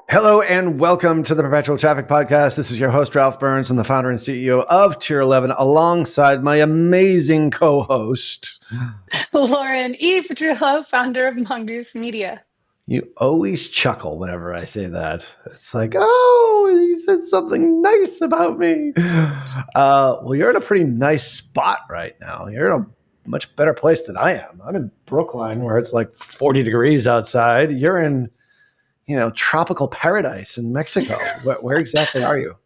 Hello and welcome to the Perpetual Traffic Podcast. This is your host, Ralph Burns. I'm the founder and CEO of Tier 11, alongside my amazing co-host, Lauren E. Petrullo, founder of Mongoose Media. You always chuckle whenever I say that. It's like, oh, he said something nice about me. Well, you're in a pretty nice spot right now. You're in a much better place than I am. I'm in Brookline, where it's like 40 degrees outside. You're in tropical paradise in Mexico. Where exactly are you?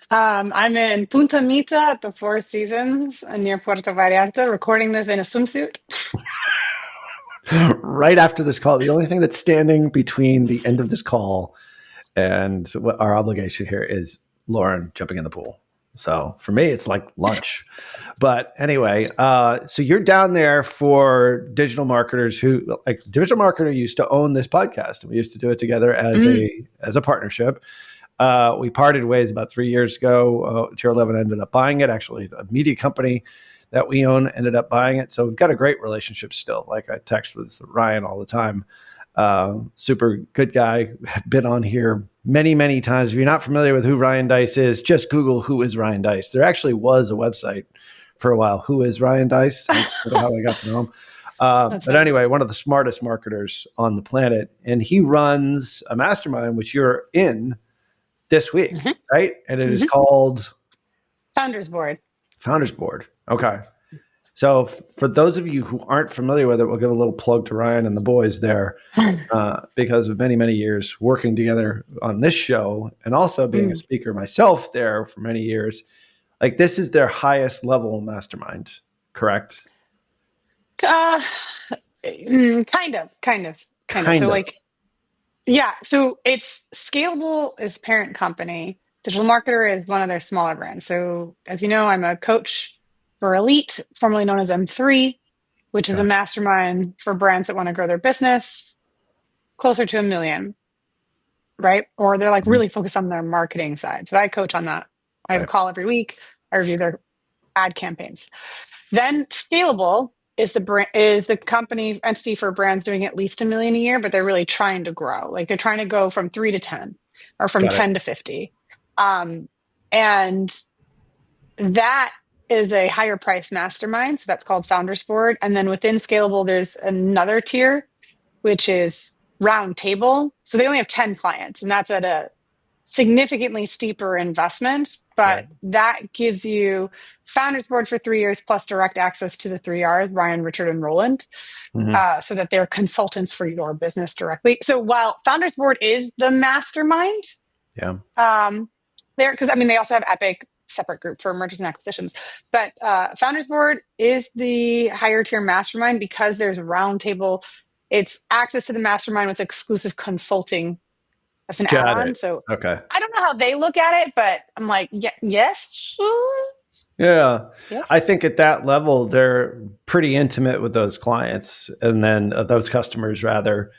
I'm in Punta Mita at the Four Seasons near Puerto Vallarta, recording this in a swimsuit. Right after this call, the only thing that's standing between the end of this call and what our obligation here is Lauren jumping in the pool. So for me, it's like lunch. But anyway, so you're down there for digital marketers who, like, digital marketer used to own this podcast, and we used to do it together as a partnership. We parted ways about 3 years ago. Tier 11 ended up buying it. Actually, a media company that we own ended up buying it. So we've got a great relationship still. Like, I text with Ryan all the time. Super good guy. Been on here many, many times. If you're not familiar with who Ryan Dice is, just Google who is Ryan Dice. There actually was a website for a while. Who is Ryan Dice? That's sort of how I got to know him. But anyway, one of the smartest marketers on the planet. And he runs a mastermind, which you're in this week, right? And it is called Founders Board. Founders Board. Okay. So for those of you who aren't familiar with it, we'll give a little plug to Ryan and the boys there, because of many, many years working together on this show and also being a speaker myself there for many years. Like, this is their highest level mastermind, correct? Kind of. So like, yeah. So it's Scalable is parent company. Digital Marketer is one of their smaller brands. So as you know, I'm a coach for Elite, formerly known as M3, which is a mastermind for brands that want to grow their business closer to 1 million, right? Or they're like really focused on their marketing side. So I coach on that. I have a call every week. I review their ad campaigns. Then Scalable is the company entity for brands doing at least 1 million a year, but they're really trying to grow. Like, they're trying to go from 3 to 10 or from 10 to 50. And that is a higher price mastermind. So that's called Founders Board. And then within Scalable, there's another tier, which is Round Table. So they only have 10 clients, and that's at a significantly steeper investment, but that gives you Founders Board for 3 years plus direct access to the 3Rs, Ryan, Richard, and Roland, so that they're consultants for your business directly. So while Founders Board is the mastermind, because they also have Epic, separate group for mergers and acquisitions, but Founders Board is the higher tier mastermind because there's a Roundtable. It's access to the mastermind with exclusive consulting as an add-on. So I don't know how they look at it, but I'm like, yes. Yeah. I think at that level, they're pretty intimate with those clients, and then those customers rather,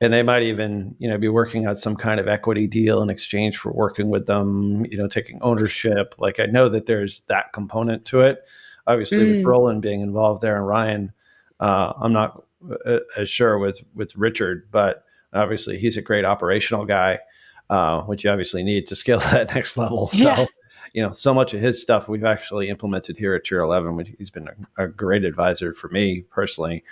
and they might even, be working out some kind of equity deal in exchange for working with them, taking ownership. Like, I know that there's that component to it. Obviously, with Roland being involved there and Ryan, I'm not as sure with Richard, but obviously he's a great operational guy, which you obviously need to scale that next level. So, so much of his stuff we've actually implemented here at Tier 11, which he's been a great advisor for me personally.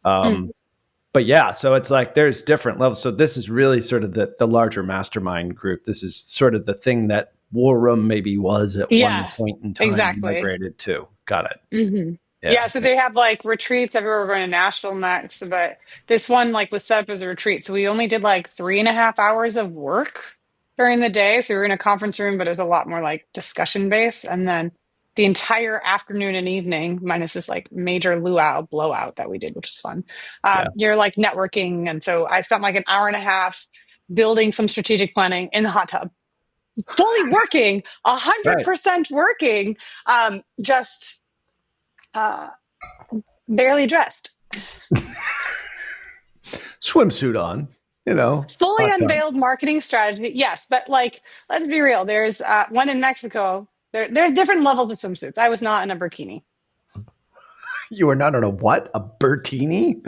But yeah, so it's like there's different levels. So this is really sort of the larger mastermind group. This is sort of the thing that War Room maybe was at one point in time migrated to. Got it. Yeah, so they have like retreats everywhere. We're going to Nashville next, but this one was set up as a retreat. So we only did like 3.5 hours of work during the day. So we were in a conference room, but it was a lot more like discussion based. And then the entire afternoon and evening, minus this like major luau blowout that we did, which was fun. You're like networking. And so I spent like an hour and a half building some strategic planning in the hot tub, fully working, 100% working, just barely dressed. Swimsuit on, fully unveiled marketing strategy. Yes. But like, let's be real. There's one in Mexico. There's different levels of swimsuits. I was not in a burkini. You were not in a what? A Bertini?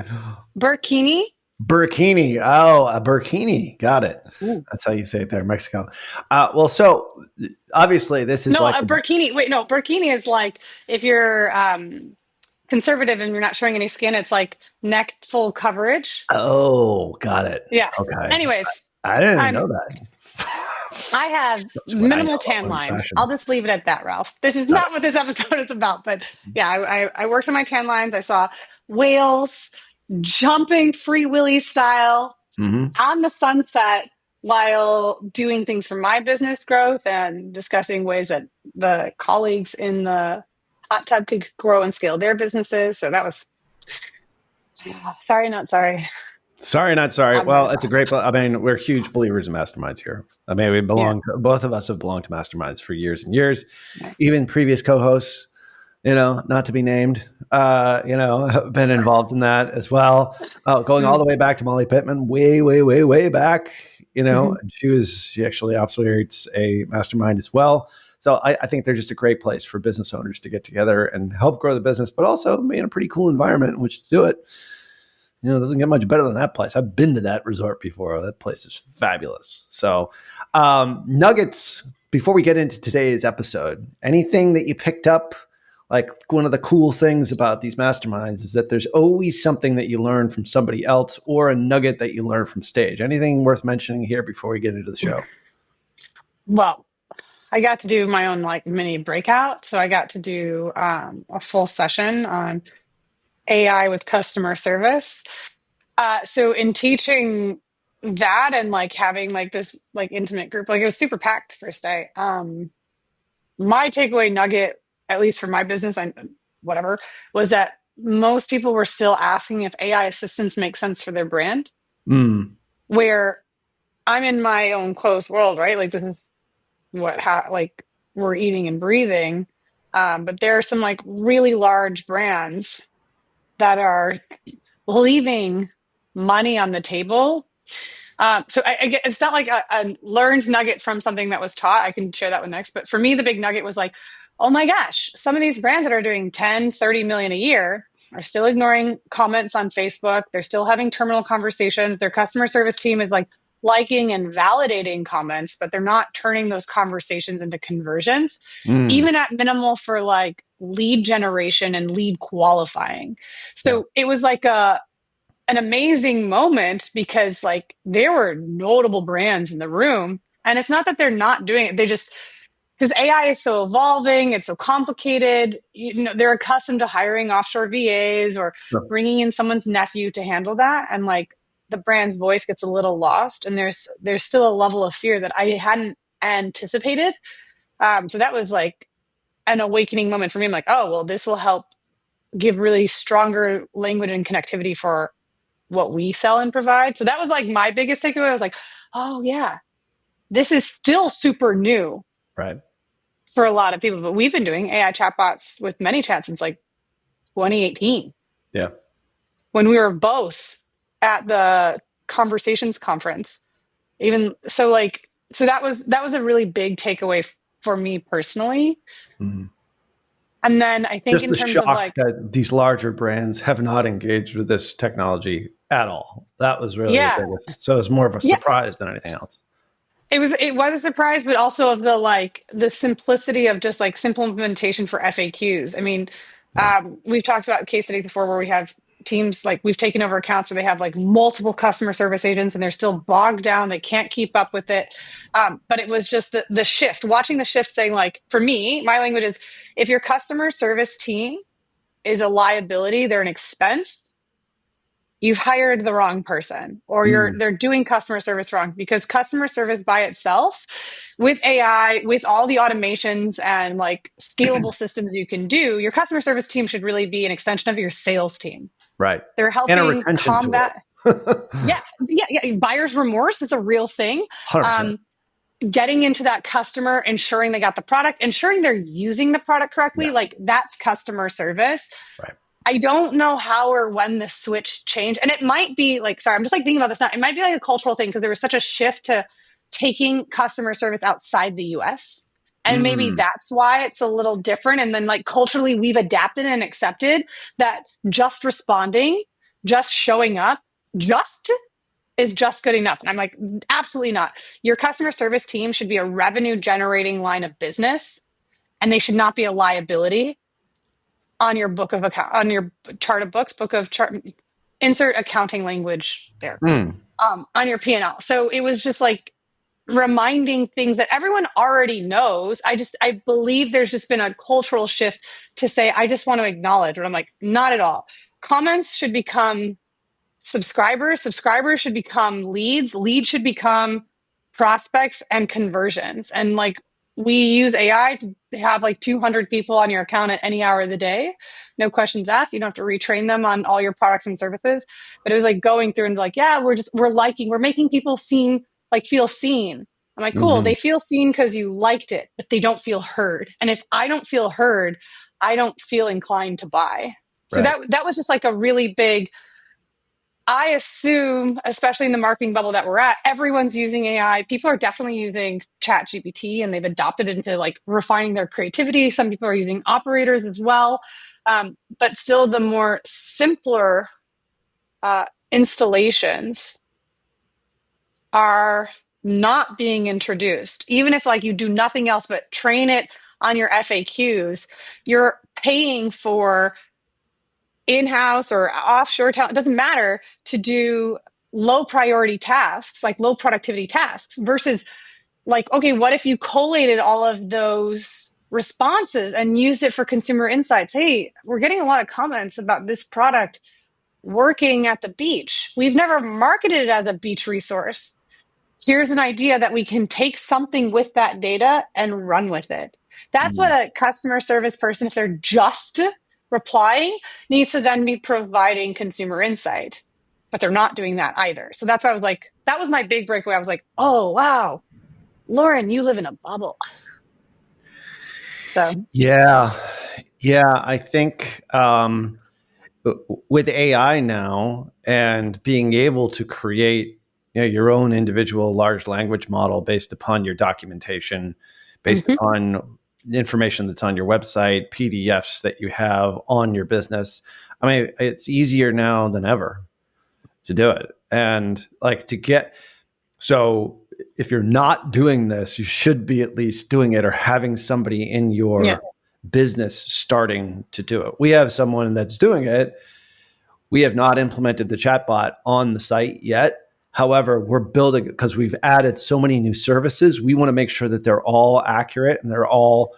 Burkini? Burkini. Oh, a burkini. Got it. Ooh. That's how you say it there in Mexico. Well, so obviously this is No, like, a burkini. Wait, no, burkini is like if you're conservative and you're not showing any skin, it's like neck full coverage. oh, got it. Yeah. Okay. Anyways, I didn't even I'm know that. I have That's what I know minimal about tan women's lines. fashion. I'll just leave it at that, Ralph. This is Got not what this episode is about, but yeah, I worked on my tan lines. I saw whales jumping free willy style it. Hmm. on the sunset while doing things for my business growth and discussing ways that the colleagues in the hot tub could grow and scale their businesses. So that was sorry, not sorry. Sorry, not sorry. I'm having Well, it's a fun. great. I mean, we're huge believers in masterminds here. I mean, we Yeah. belong. Both of us have belonged to masterminds for years and years. Yeah. Even previous co-hosts, not to be named, have been involved in that as well. Going all the way back to Molly Pittman, way, way, way, way back. Mhm. And she actually operates a mastermind as well. So I think they're just a great place for business owners to get together and help grow the business, but also be in a pretty cool environment in which to do it. It doesn't get much better than that place. I've been to that resort before. That place is fabulous. So, nuggets, before we get into today's episode, anything that you picked up? Like, one of the cool things about these masterminds is that there's always something that you learn from somebody else or a nugget that you learn from stage. Anything worth mentioning here before we get into the show? Well, I got to do my own like mini breakout. So I got to do a full session on AI with customer service. So in teaching that and like having like this like intimate group, like it was super packed the first day. My takeaway nugget, at least for my business and whatever, was that most people were still asking if AI assistants make sense for their brand. Mm, Where I'm in my own closed world, right? Like this is like we're eating and breathing. But there are some like really large brands that are leaving money on the table. So it's not like a learned nugget from something that was taught. I can share that one next. But for me, the big nugget was like, oh my gosh, some of these brands that are doing 10, 30 million a year are still ignoring comments on Facebook. They're still having terminal conversations. Their customer service team is like liking and validating comments, but they're not turning those conversations into conversions, mm, even at minimal for like lead generation and lead qualifying. yeah. So it was like an amazing moment because like there were notable brands in the room, and it's not that they're not doing it, they just because AI is so evolving, it's so complicated, they're accustomed to hiring offshore VAs or Sure. bringing in someone's nephew to handle that, and like the brand's voice gets a little lost, and there's still a level of fear that I hadn't anticipated. So that was like an awakening moment for me. I'm like, oh well, this will help give really stronger language and connectivity for what we sell and provide. So that was like my biggest takeaway. I was like, oh yeah, this is still super new Right. for a lot of people, but we've been doing AI chatbots with ManyChat since like 2018 Yeah. when we were both at the conversations conference. Even so, like, so that was a really big takeaway for me personally. Mhm. And then I think Just in the terms of shock like, that these larger brands have not engaged with this technology at all. That was really the yeah, biggest. So it's more of a yeah, surprise than anything else. it was a surprise, but also of the like the simplicity of just like simple implementation for FAQs. I mean, Yeah. we've talked about case studies before where we have teams like we've taken over accounts where they have like multiple customer service agents and they're still bogged down. They can't keep up with it. But it was just the shift, watching the shift, saying like, for me, my language is if your customer service team is a liability, they're an expense, you've hired the wrong person or Mm, they're doing customer service wrong, because customer service by itself with AI, with all the automations and like scalable systems you can do, your customer service team should really be an extension of your sales team. right. They're And a helping retention tool. combat. Yeah, yeah, yeah. Buyer's remorse is a real thing. 100%. Um, Getting into that customer, ensuring they got the product, ensuring they're using the product correctly, Yeah. like that's customer service. Right. I don't know how or when the switch changed. And it might be like, sorry, I'm just like thinking about this now. It might be like a cultural thing because there was such a shift to taking customer service outside the US. And maybe Mm, that's why it's a little different. And then, like, culturally, we've adapted and accepted that just responding, just showing up just is just good enough. And I'm like, absolutely not. Your customer service team should be a revenue generating line of business, and they should not be a liability on your book of account, on your chart of books, book of chart, insert accounting language there, Mm. on your P&L. So it was just like reminding things that everyone already knows. I believe there's just been a cultural shift to say, I just want to acknowledge, but I'm like, not at all. Comments should become subscribers should become leads should become prospects and conversions. And like, we use AI to have like 200 people on your account at any hour of the day, no questions asked. You don't have to retrain them on all your products and services. But it was like going through and like, yeah, we're making people feel seen. I'm like, cool, Hmm. they feel seen because you liked it, but they don't feel heard. And if I don't feel heard, I don't feel inclined to buy. So Right. that was just like a really big, I assume, especially in the marketing bubble that we're at, everyone's using AI. People are definitely using Chat GPT, and they've adopted it into like refining their creativity. Some people are using operators as well. But still, the more simpler installations are not being introduced. Even if like you do nothing else but train it on your FAQs, you're paying for in-house or offshore talent, it doesn't matter, to do low priority tasks, like low productivity tasks, versus like, okay, what if you collated all of those responses and used it for consumer insights? Hey, we're getting a lot of comments about this product working at the beach. We've never marketed it as a beach resource. Here's an idea that we can take something with that data and run with it. That's what Mm. a customer service person, if they're just replying, needs to then be providing consumer insight. But they're not doing that either. So that's why I was like, that was my big breakaway. I was like, oh, wow, Lauren, you live in a bubble. So, Yeah. Yeah. I think with AI now and being able to create your own individual large language model based upon your documentation, based mhm. upon information that's on your website, PDFs that you have on your business. I mean, it's easier now than ever to do it. And like to get, so if you're not doing this, you should be at least doing it or having somebody in Yeah. your business starting to do it. We have someone that's doing it. We have not implemented the chatbot on the site yet. However, we're building it because we've added so many new services. We want to make sure that they're all accurate and they're all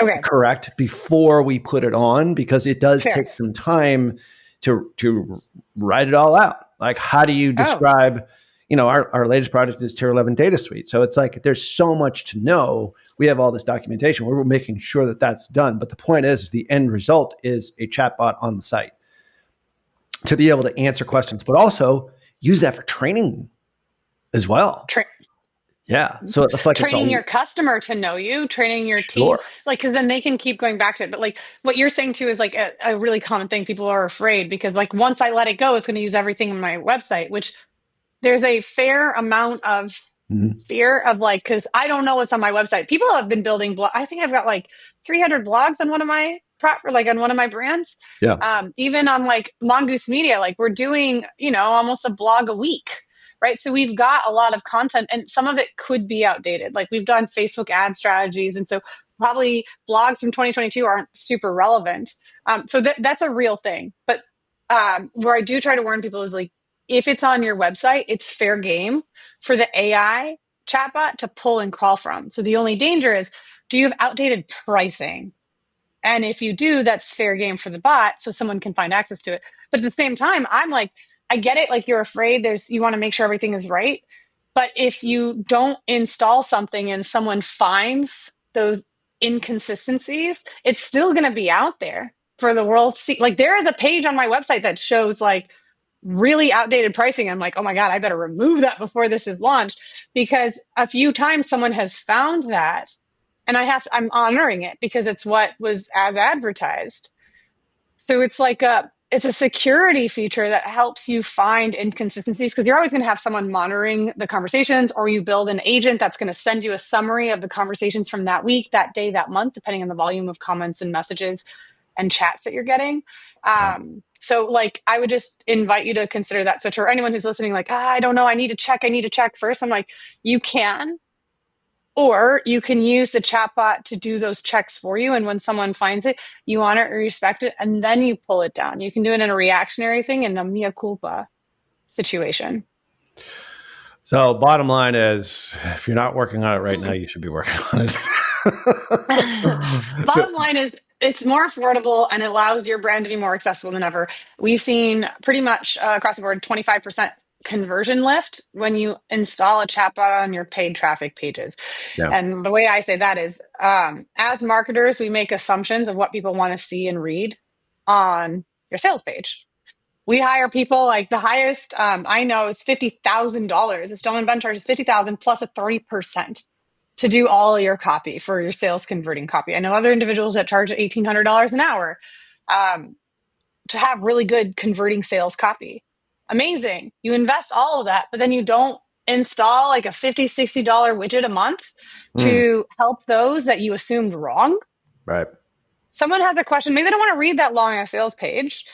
Okay. correct before we put it on, because it does Fair. take some time to write it all out. Like, how do you Oh, describe, our latest product is Tier 11 Data Suite. So it's like there's so much to know. We have all this documentation. We're making sure that that's done. But the point is the end result is a chatbot on the site to be able to answer questions, but also use that for training as well. tra- Yeah. So it's like it's training all your customer to know you, training your team, sure. like, because then they can keep going back to it. But like what you're saying too is like a really common thing. People are afraid because like once I let it go, it's going to use everything on my website, which there's a fair amount of Mhm. fear of like, because I don't know what's on my website. People have been building I think I've got like 300 blogs on one of my like on one of my brands. Yeah. Even on like Mongoose Media, like we're doing, almost a blog a week. Right. So we've got a lot of content, and some of it could be outdated. Like we've done Facebook ad strategies. And so probably blogs from 2022 aren't super relevant. So that's a real thing. But where I do try to warn people is like, if it's on your website, it's fair game for the AI chatbot to pull and crawl from. So the only danger is, do you have outdated pricing? And if you do, that's fair game for the bot so someone can find access to it. But at the same time, I'm like, I get it. Like you're afraid you want to make sure everything is right. But if you don't install something and someone finds those inconsistencies, it's still going to be out there for the world to see. Like there is a page on my website that shows like really outdated pricing. I'm like, oh my God, I better remove that before this is launched, because a few times someone has found that, and I'm honoring it because it's what was as advertised. So it's a security feature that helps you find inconsistencies, because you're always going to have someone monitoring the conversations, or you build an agent that's going to send you a summary of the conversations from that week, that day, that month, depending on the volume of comments and messages. and chats that you're getting. Yeah. So like I would just invite you to consider that switch, or anyone who's listening, like, I don't know, I need to check first. I'm like, you can, or you can use the chatbot to do those checks for you. And when someone finds it, you honor it or respect it, and then you pull it down. You can do it in a reactionary thing, in a mea culpa situation. So bottom line is, if you're not working on it right now, you should be working on it. Bottom line is, it's more affordable and it allows your brand to be more accessible than ever. We've seen pretty much across the board 25% conversion lift when you install a chatbot on your paid traffic pages. Yeah. And the way I say that is, as marketers, we make assumptions of what people want to see and read on your sales page. We hire people, like the highest I know is $50,000. The Stillman Ben charges $50,000 plus a 30% to do all your copy for your sales converting copy. I know other individuals that charge $1,800 an hour to have really good converting sales copy. Amazing. You invest all of that, but then you don't install like a $50, $60 widget a month Mm, to help those that you assumed wrong. right. Someone has a question, maybe they don't want to read that long on a sales page,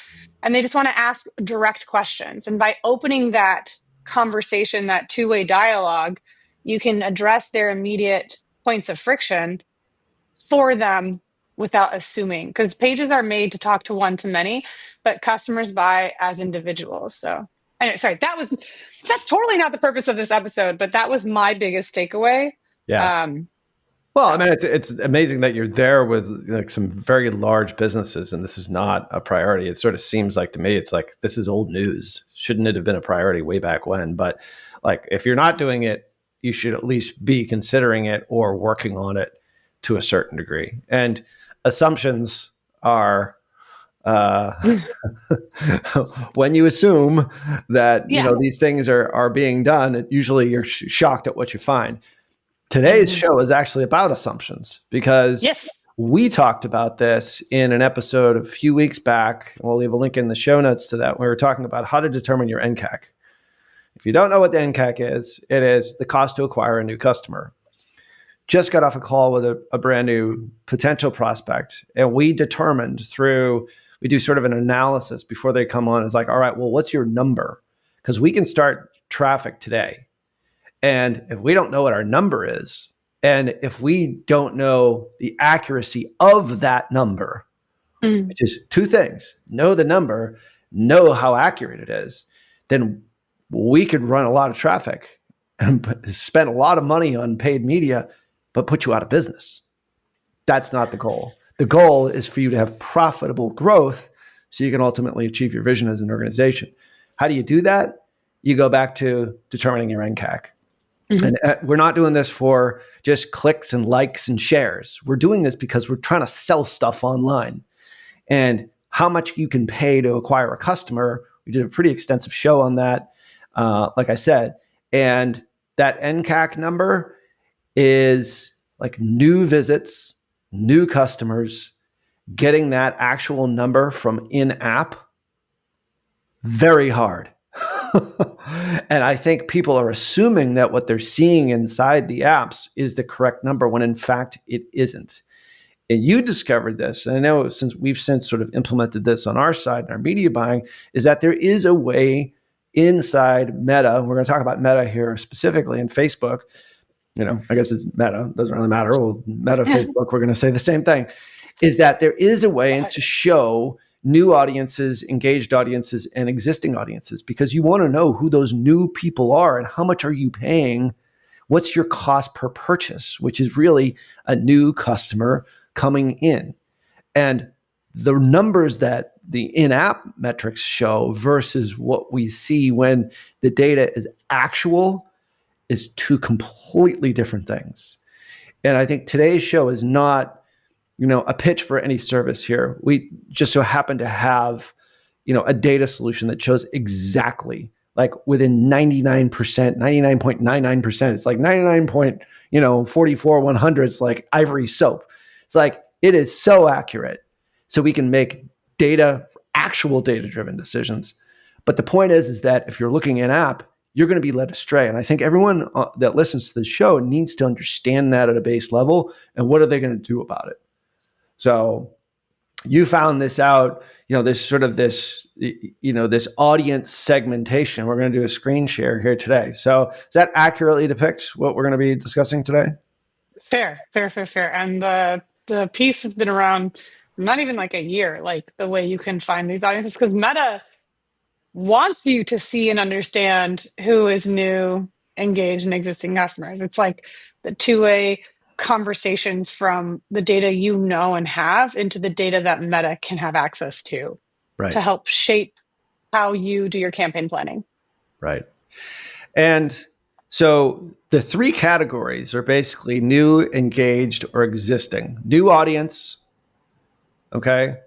and they just want to ask direct questions. And by opening that conversation, that two-way dialogue, you can address their immediate points of friction for them without assuming. Because pages are made to talk to one to many, but customers buy as individuals. So anyway, sorry, that's totally not the purpose of this episode, but that was my biggest takeaway. Yeah. Well, I mean, it's amazing that you're there with like some very large businesses, and this is not a priority. It sort of seems like to me, it's like this is old news. Shouldn't it have been a priority way back when? But like, if you're not doing it, you should at least be considering it or working on it to a certain degree. And assumptions are uh, when you assume that Yeah. these things are being done. Usually, you're shocked at what you find. Today's Mhm. show is actually about assumptions because Yes. we talked about this in an episode a few weeks back. We'll leave a link in the show notes to that. We were talking about how to determine your NCAC. If you don't know what the NCAC is, it is the cost to acquire a new customer. Just got off a call with a brand new potential prospect, and we determined we do sort of an analysis before they come on. It's like, all right, well, what's your number? Because we can start traffic today. And if we don't know what our number is, and if we don't know the accuracy of that number, Mm. which is two things, know the number, know how accurate it is, then we could run a lot of traffic and spend a lot of money on paid media, but put you out of business. That's not the goal. The goal is for you to have profitable growth so you can ultimately achieve your vision as an organization. How do you do that? You go back to determining your NCAC. Mhm. And we're not doing this for just clicks and likes and shares. We're doing this because we're trying to sell stuff online. And how much you can pay to acquire a customer, we did a pretty extensive show on that, like I said. And that NCAC number is like new visits, new customers, getting that actual number from in-app, very hard. And I think people are assuming that what they're seeing inside the apps is the correct number when in fact it isn't. And you discovered this, and I know since we've since sort of implemented this on our side in our media buying, is that there is a way inside Meta. We're going to talk about Meta here specifically in Facebook. I guess it's Meta, doesn't really matter. Well, Meta, Facebook, we're going to say the same thing, is that there is a way to show new audiences, engaged audiences, and existing audiences, because you want to know who those new people are and how much are you paying. What's your cost per purchase, which is really a new customer coming in. And the numbers that the in-app metrics show versus what we see when the data is actual is two completely different things. And I think today's show is not a pitch for any service here. We just so happen to have, a data solution that shows exactly, like within 99%, 99.99%. It's like 99.44 100s, like ivory soap. It's like it is so accurate. So we can make actual data-driven decisions. But the point is that if you're looking in app, you're going to be led astray. And I think everyone that listens to the show needs to understand that at a base level. And what are they going to do about it? So, you found this out, this sort of this audience segmentation. We're going to do a screen share here today. So does that accurately depict what we're going to be discussing today? Fair. And the piece has been around not even like a year, like the way you can find these audiences, because Meta wants you to see and understand who is new, engaged, and existing customers. It's like the two-way conversations from the data you know and have into the data that Meta can have access to Right. help shape how you do your campaign planning. Right. And so the three categories are basically new, engaged, or existing. New audience, okay?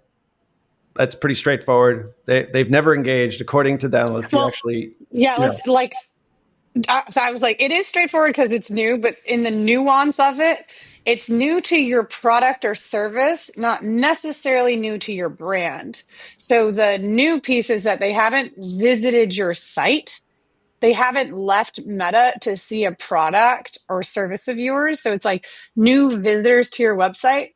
That's pretty straightforward. They've never engaged, according to them. If you Well, actually, yeah, let's like so I was like, it is straightforward because it's new, but in the nuance of it, it's new to your product or service, not necessarily new to your brand. So the new piece is that they haven't visited your site. They haven't left Meta to see a product or service of yours. So it's like new visitors to your website.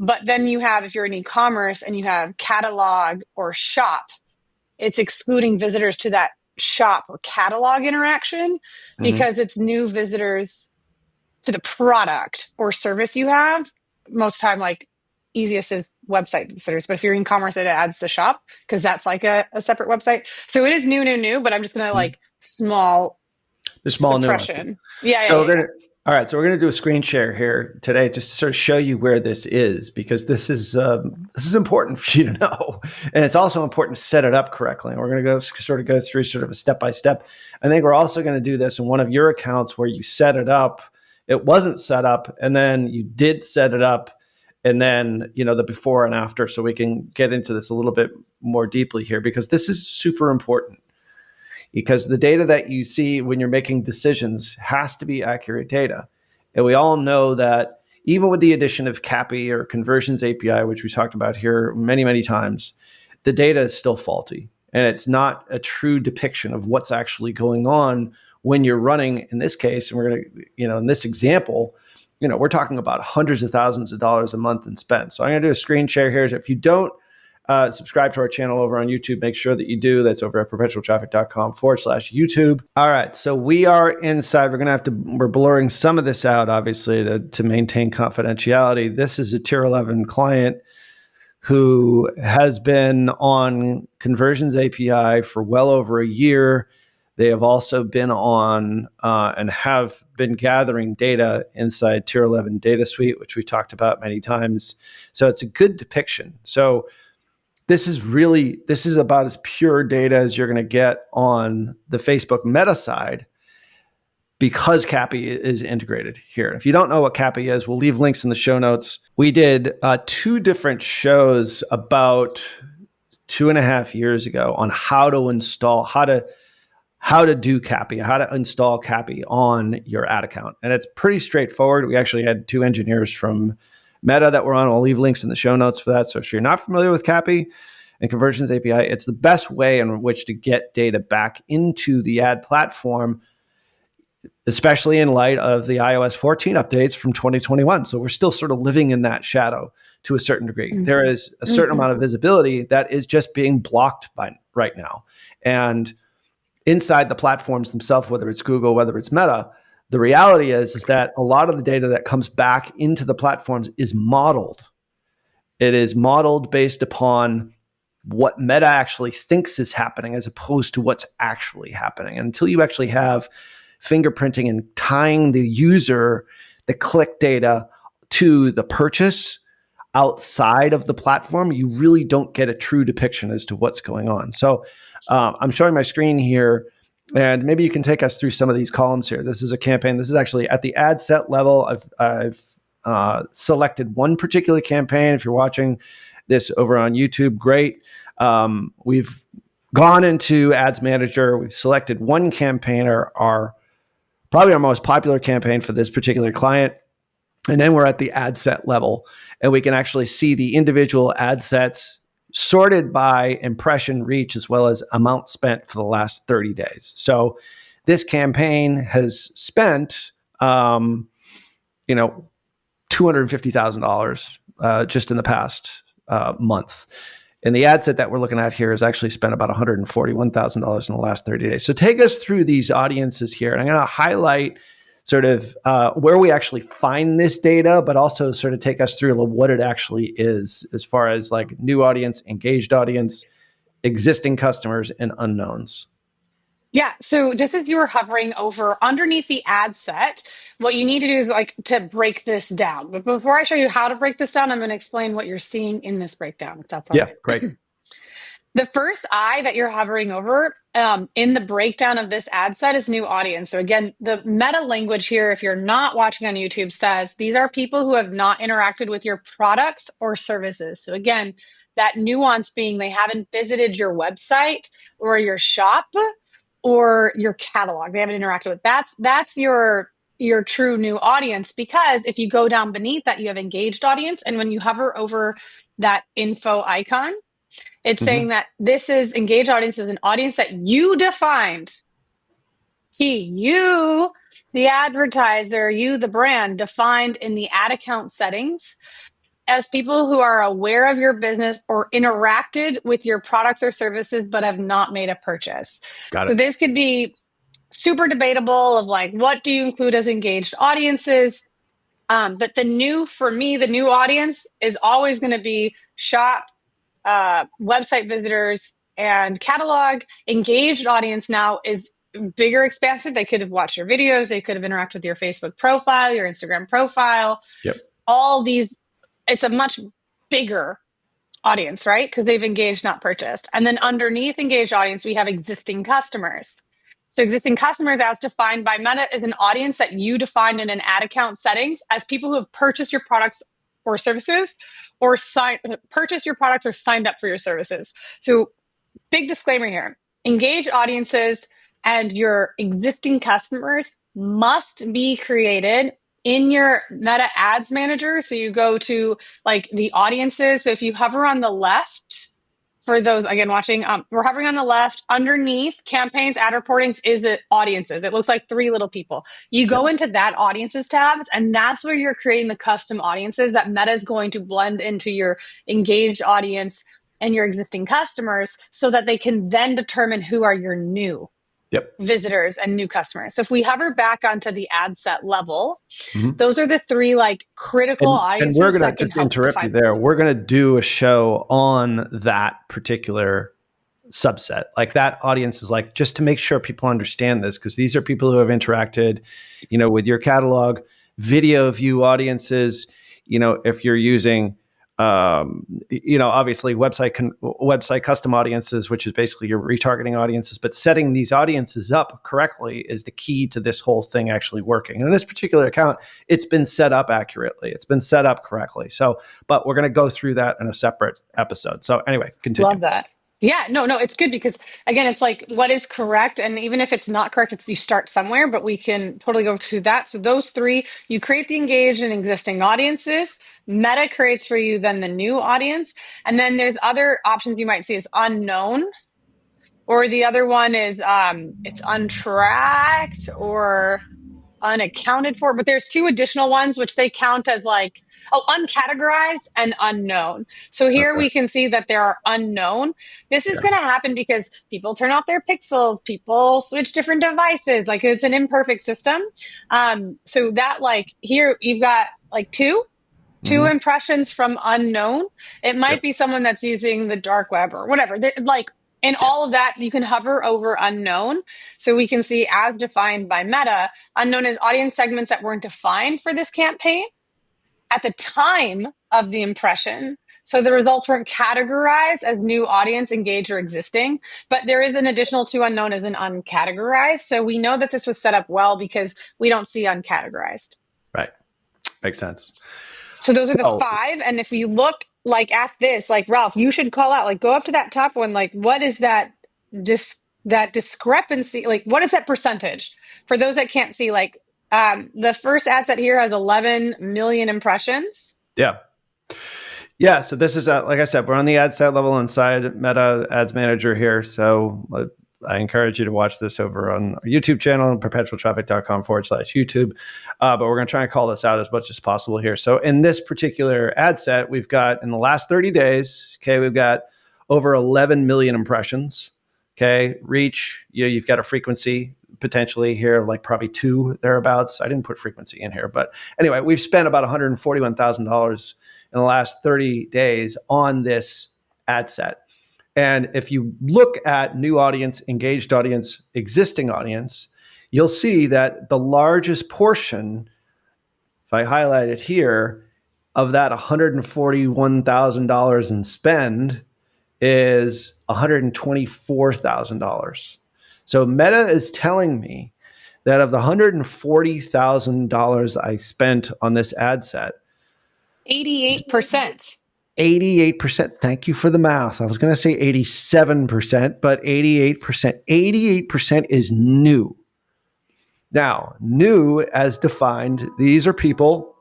But then you have, if you're in e-commerce and you have catalog or shop, it's excluding visitors to that shop or catalog interaction Mhm. because it's new visitors to the product or service you have. Most time, like easiest is website visitors, but if you're in commerce, it adds the shop because that's like a separate website. So it is new, but I'm just gonna Mhm. like small The small nuances. suppression. Yeah, So yeah, we're yeah, yeah. gonna all right. So we're gonna do a screen share here today, just to sort of show you where this is, because this is important for you to know, and it's also important to set it up correctly. And we're gonna go through sort of a step by step. I think we're also gonna do this in one of your accounts where you set it up, it wasn't set up, and then you did set it up, and then the before and after, so we can get into this a little bit more deeply here, because this is super important, because the data that you see when you're making decisions has to be accurate data. And we all know that even with the addition of CAPI or conversions API, which we talked about here many, many times, the data is still faulty. And it's not a true depiction of what's actually going on when you're running, in this case, and we're going to, in this example, we're talking about hundreds of thousands of dollars a month in spend. So I'm going to do a screen share here. If you don't subscribe to our channel over on YouTube, make sure that you do. That's over at perpetualtraffic.com/YouTube. All right. So we are inside. We're blurring some of this out, obviously, to maintain confidentiality. This is a tier 11 client who has been on Conversions API for well over a year. They have also been on and have been gathering data inside Tier 11 Data Suite, which we talked about many times. So it's a good depiction. So this is about as pure data as you're going to get on the Facebook Meta side, because CAPI is integrated here. If you don't know what CAPI is, we'll leave links in the show notes. We did two different shows about 2.5 years ago on how to do CAPI, how to install CAPI on your ad account. And it's pretty straightforward. We actually had two engineers from Meta that were on. I'll leave links in the show notes for that. So if you're not familiar with CAPI and Conversions API, it's the best way in which to get data back into the ad platform, especially in light of the iOS 14 updates from 2021. So we're still sort of living in that shadow to a certain degree. Mm-hmm. There is a certain amount of visibility that is just being blocked by right now. And inside the platforms themselves, whether it's Google, whether it's Meta, the reality is that a lot of the data that comes back into the platforms is modeled. It is modeled based upon what Meta actually thinks is happening as opposed to what's actually happening. And until you actually have fingerprinting and tying the user, the click data to the purchase outside of the platform, you really don't get a true depiction as to what's going on. So I'm showing my screen here, and maybe you can take us through some of these columns here. This is a campaign. This is actually at the ad set level. I've selected one particular campaign. If you're watching this over on YouTube, great. We've gone into Ads Manager. We've selected one campaign, probably our most popular campaign for this particular client. And then we're at the ad set level, and we can actually see the individual ad sets sorted by impression reach as well as amount spent for the last 30 days. So this campaign has spent, $250,000 just in the past month. And the ad set that we're looking at here has actually spent about $141,000 in the last 30 days. So take us through these audiences here. And I'm going to highlight sort of where we actually find this data, but also sort of take us through what it actually is as far as like new audience, engaged audience, existing customers, and unknowns. Yeah. So just as you were hovering over underneath the ad set, what you need to do is like to break this down. But before I show you how to break this down, I'm going to explain what you're seeing in this breakdown, if that's all right. Great. The first eye that you're hovering over in the breakdown of this ad set is new audience. So again, the meta language here, if you're not watching on YouTube, says these are people who have not interacted with your products or services. So again, that nuance being they haven't visited your website or your shop or your catalog. They haven't interacted with. That's your true new audience, because if you go down beneath that, you have engaged audience. And when you hover over that info icon, it's saying that this is engaged audience is an audience that you defined. You, the advertiser, you, the brand, defined in the ad account settings as people who are aware of your business or interacted with your products or services but have not made a purchase. Got So it. this could be super debatable of like, what do you include as engaged audiences? But the new audience is always going to be shop, website visitors, and catalog. Engaged audience now is bigger, expansive. They could have watched your videos. They could have interacted with your Facebook profile, your Instagram profile. Yep. All these, it's a much bigger audience, right? Because they've engaged, not purchased. And then underneath engaged audience, we have existing customers. So existing customers, as defined by Meta, is an audience that you defined in an ad account settings as people who have purchased your products or services, or purchased your products or signed up for your services. So big disclaimer here. Engaged audiences and your existing customers must be created in your Meta Ads Manager. So you go to like the audiences. So if you hover on the left, for those again watching, we're hovering on the left. Underneath campaigns, ad reportings is the audiences. It looks like three little people. You go into that audiences tabs, and that's where you're creating the custom audiences that Meta is going to blend into your engaged audience and your existing customers, so that they can then determine who are your new visitors and new customers. So if we hover back onto the ad set level, those are the three like critical audiences. And we're going to just interrupt you there. We're going to do a show on that particular subset. Like that audience is like, just to make sure people understand this, because these are people who have interacted, with your catalog, video view audiences, if you're using obviously website custom audiences, which is basically your retargeting audiences, but setting these audiences up correctly is the key to this whole thing actually working. And in this particular account, it's been set up accurately. It's been set up correctly. So, but we're going to go through that in a separate episode. So anyway, continue. Love that. Yeah, no, it's good because again, it's like what is correct. And even if it's not correct, you start somewhere, but we can totally go to that. So those three, you create the engaged and existing audiences. Meta creates for you then the new audience. And then there's other options you might see as unknown, or the other one is it's untracked or unaccounted for, but there's two additional ones which they count as like uncategorized and unknown. So here we can see that there are unknown. This is going to happen because people turn off their Pixel, people switch different devices, like it's an imperfect system. So that like here you've got like two impressions from unknown. It might be someone that's using the dark web or whatever. Like in all of that, you can hover over unknown. So we can see, as defined by Meta, unknown is audience segments that weren't defined for this campaign at the time of the impression. So the results weren't categorized as new audience, engaged, or existing. But there is an additional two unknown as an uncategorized. So we know that this was set up well because we don't see uncategorized. Right. Makes sense. So those are the five. And if you look like at this, like Ralph, you should call out, like go up to that top one. Like what is that discrepancy? Like what is that percentage? For those that can't see, like the first ad set here has 11 million impressions. Yeah. So this is, like I said, we're on the ad set level inside Meta Ads Manager here. So I encourage you to watch this over on our YouTube channel, perpetualtraffic.com/YouTube. But we're going to try and call this out as much as possible here. So in this particular ad set, we've got in the last 30 days, okay, we've got over 11 million impressions. Okay, reach, you've got a frequency potentially here, like probably 2 thereabouts. I didn't put frequency in here, but anyway, we've spent about $141,000 in the last 30 days on this ad set. And if you look at new audience, engaged audience, existing audience, you'll see that the largest portion, if I highlight it here, of that $141,000 in spend is $124,000. So Meta is telling me that of the $140,000 I spent on this ad set, 88%. 88%. Thank you for the math. I was going to say 87%, but 88%. 88% is new. Now, new as defined, these are people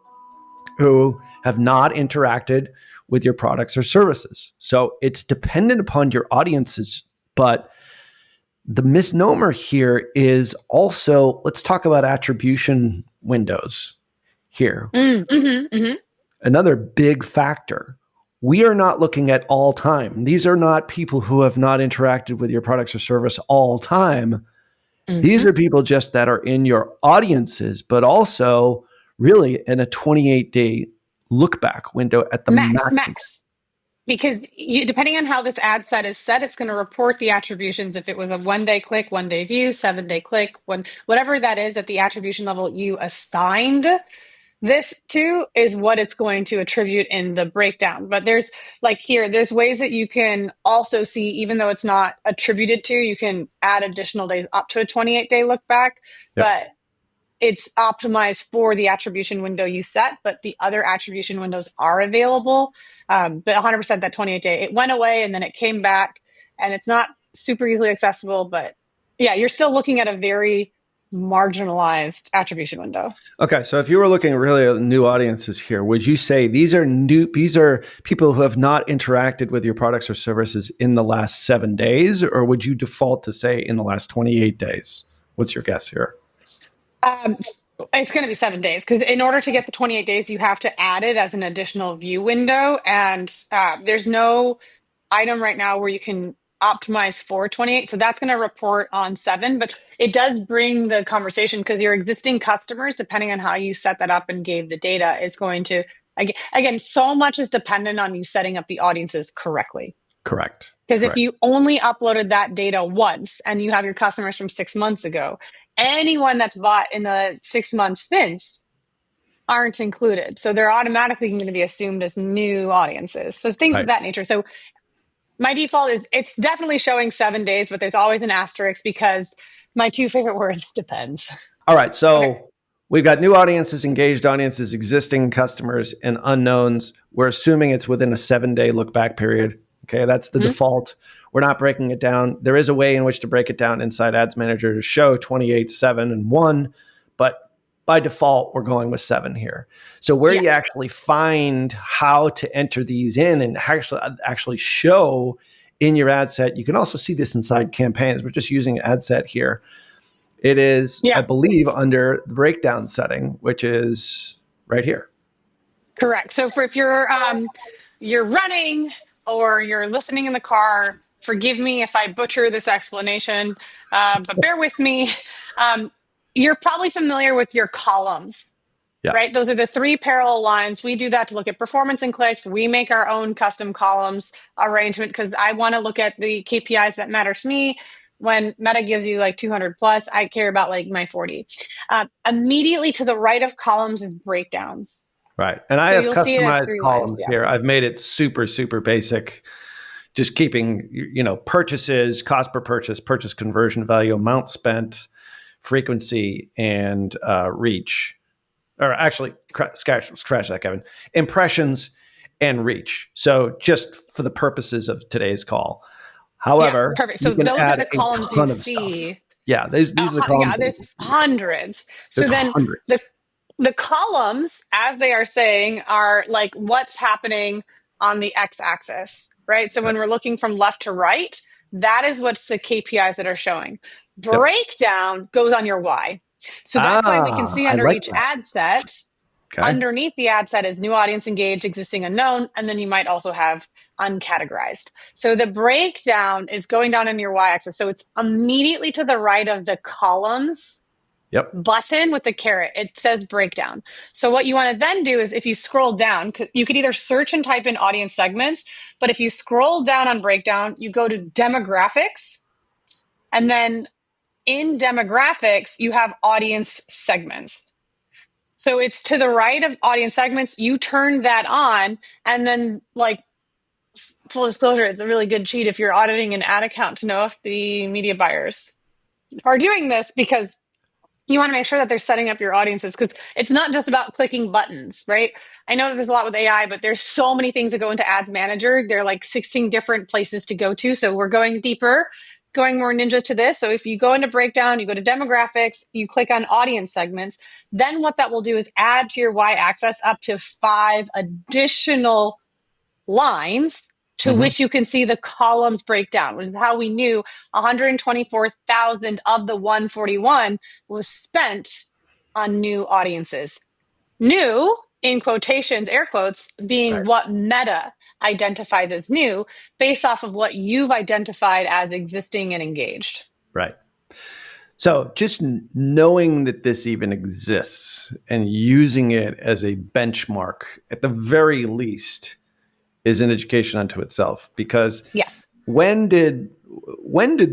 who have not interacted with your products or services. So it's dependent upon your audiences, but the misnomer here is also, let's talk about attribution windows here. Another big factor. We are not looking at all time. These are not people who have not interacted with your products or service all time. These are people just that are in your audiences, but also really in a 28-day look back window at the max. Because depending on how this ad set is set, it's going to report the attributions. If it was a 1-day click, 1-day view, 7-day click, whatever that is at the attribution level you assigned this to is what it's going to attribute in the breakdown. But there's there's ways that you can also see, even though it's not attributed to, you can add additional days up to a 28-day look back. Yep. But it's optimized for the attribution window you set, but the other attribution windows are available. But 100% that 28-day, it went away and then it came back, and it's not super easily accessible. But yeah, you're still looking at a very marginalized attribution window. Okay, so if you were looking really at new audiences here, would you say these are people who have not interacted with your products or services in the last 7 days, or would you default to say in the last 28 days? What's your guess here? It's going to be 7 days, because in order to get the 28 days, you have to add it as an additional view window. And there's no item right now where you can optimize for 28. So that's going to report on 7, but it does bring the conversation, because your existing customers, depending on how you set that up and gave the data, is going to, again, so much is dependent on you setting up the audiences correctly. Correct. Because if you only uploaded that data once and you have your customers from 6 months ago, anyone that's bought in the 6 months since aren't included. So they're automatically going to be assumed as new audiences. So things of that nature. So my default is it's definitely showing 7 days, but there's always an asterisk, because my 2 favorite words, depends. All right. So we've got new audiences, engaged audiences, existing customers, and unknowns. We're assuming it's within a 7-day look back period. Okay, that's the default. We're not breaking it down. There is a way in which to break it down inside Ads Manager to show 28, 7, and 1, but by default, we're going with 7 here. So where you actually find how to enter these in and actually show in your ad set, you can also see this inside campaigns. We're just using ad set here. It is, I believe, under the breakdown setting, which is right here. Correct. So if you're running or you're listening in the car, forgive me if I butcher this explanation, but bear with me. You're probably familiar with your columns, right? Those are the 3 parallel lines. We do that to look at performance and clicks. We make our own custom columns arrangement, because I want to look at the KPIs that matter to me. When Meta gives you like 200 plus, I care about like my 40. Immediately to the right of columns and breakdowns. Right. And I have customized columns here. I've made it super, super basic. Just keeping, purchases, cost per purchase, purchase conversion value, amount spent, frequency, and reach. Or actually, scratch that, Kevin. Impressions and reach. So just for the purposes of today's call. However, perfect. So those are the columns you see. Stuff. Yeah, these are the columns. Yeah, there's hundreds. So then the columns, as they are saying, are like what's happening on the x-axis, right? So when we're looking from left to right, That is what's the KPIs that are showing. Yep. Breakdown goes on your why. So that's why we can see I under like each that. ad set, Okay. underneath the ad set is new audience engaged, existing unknown, and then you might also have uncategorized. So the breakdown is going down in your y axis. So it's immediately to the right of the columns Yep. button with the caret. It says breakdown. So what you want to then do is if you scroll down, you could either search and type in audience segments, but if you scroll down on breakdown, you go to demographics, and then in demographics, you have audience segments. So it's to the right of audience segments. You turn that on, and then, like, full disclosure, it's a really good cheat if you're auditing an ad account to know if the media buyers are doing this, because you want to make sure that they're setting up your audiences, because it's not just about clicking buttons, right? I know there's a lot with AI, but there's so many things that go into Ads Manager. There are like 16 different places to go to. So we're going deeper, going more ninja to this. So if you go into breakdown, you go to demographics, you click on audience segments, then what that will do is add to your y-axis up to 5 additional lines to Mm-hmm. which you can see the columns breakdown, which is how we knew 124,000 of the 141 was spent on new audiences. New, in quotations, air quotes, being Right. what Meta identifies as new based off of what you've identified as existing and engaged. Right. So just knowing that this even exists and using it as a benchmark, at the very least, is an education unto itself. Because Yes. when did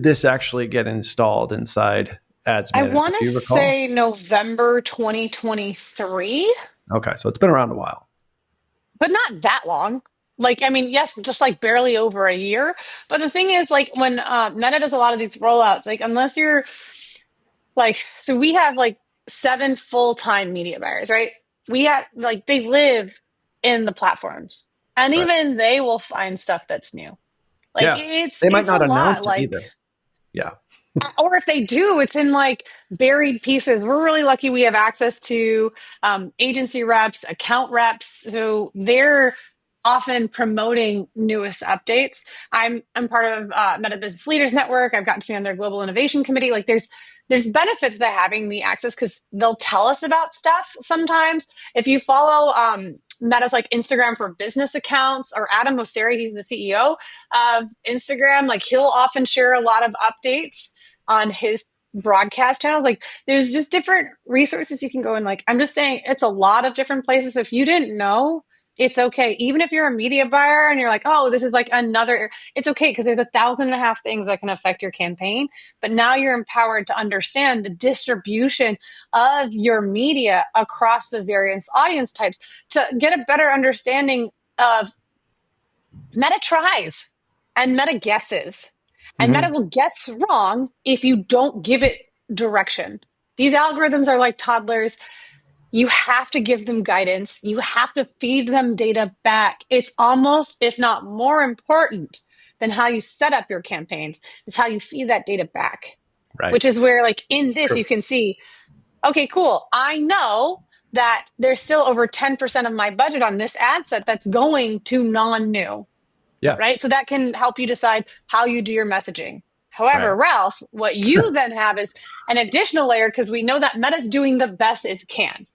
this actually get installed inside Ads I Manager? want Do to you recall? say November 2023. Okay, so it's been around a while. But not that long. Like, I mean, yes, just like barely over a year. But the thing is, like, when Meta does a lot of these rollouts, like, unless you're like, so we have like 7 full-time media buyers, right? We have like, they live in the platforms, and Right. even they will find stuff that's new. Like, Yeah. it's They might it's a not lot. announce it Like, either. Yeah. or if they do, it's in like buried pieces. We're really lucky we have access to agency reps, account reps, so they're often promoting newest updates. I'm part of Meta Business Leaders Network. I've gotten to be on their global innovation committee. Like, there's benefits to having the access, because they'll tell us about stuff sometimes. If you follow Meta's like Instagram for business accounts, or Adam Mosseri, he's the CEO of Instagram, like, he'll often share a lot of updates on his broadcast channels. Like, there's just different resources you can go in. Like, I'm just saying, it's a lot of different places. So if you didn't know, it's okay. Even if you're a media buyer and you're like, oh, this is like another, it's okay, because there's 1,500 things that can affect your campaign. But now you're empowered to understand the distribution of your media across the various audience types, to get a better understanding of Meta tries and Meta guesses. And Meta Mm-hmm. will guess wrong if you don't give it direction. These algorithms are like toddlers. You have to give them guidance. You have to feed them data back. It's almost, if not more important than how you set up your campaigns, is how you feed that data back. Right. Which is where, like, in this, True. you can see, okay, cool. I know that there's still over 10% of my budget on this ad set that's going to non-new, Yeah. right? So that can help you decide how you do your messaging. Right. However, Ralph, what you then have is an additional layer, because we know that Meta's doing the best it can,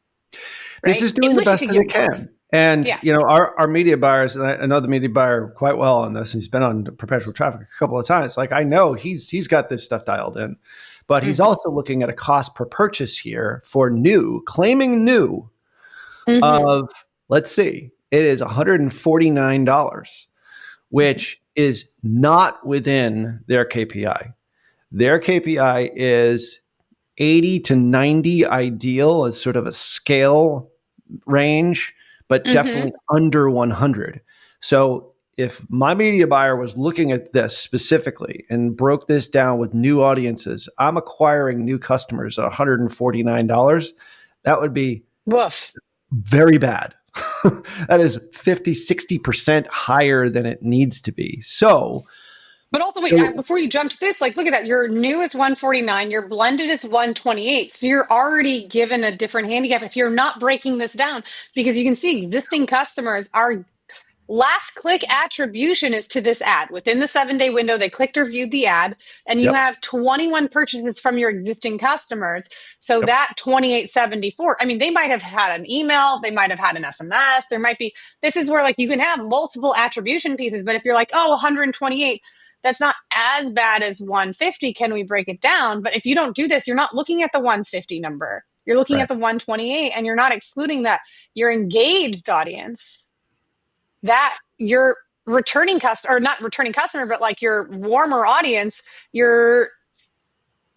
This right? is It doing the wish it best could that give it more. can. And, Yeah. you know, our media buyers, and I know the media buyer quite well on this, and he's been on Perpetual Traffic a couple of times. Like, I know he's got this stuff dialed in, but he's Mm-hmm. also looking at a cost per purchase here for new, claiming new Mm-hmm. of, let's see, it is $149, Mm-hmm. which is not within their KPI. Their KPI is 80 to 90 ideal as sort of a scale range, but Mm-hmm. definitely under 100. So if my media buyer was looking at this specifically and broke this down with new audiences, I'm acquiring new customers at $149. That would be Woof. very bad. That is 50, 60% higher than it needs to be. So, But also, wait, so before you jump to this, like, look at that. Your new is 149, your blended is 128. So you're already given a different handicap if you're not breaking this down, because you can see existing customers are last click attribution is to this ad. Within the 7-day window, they clicked or viewed the ad, and you Yep. have 21 purchases from your existing customers. So Yep. that 2874, I mean, they might have had an email, they might have had an SMS, there might be, this is where like you can have multiple attribution pieces, but if you're like, oh, 128, that's not as bad as 150. Can we break it down? But if you don't do this, you're not looking at the 150 number. You're looking at Right. the 128, and you're not excluding that your engaged audience, that your returning customer, or not returning customer, but like your warmer audience, your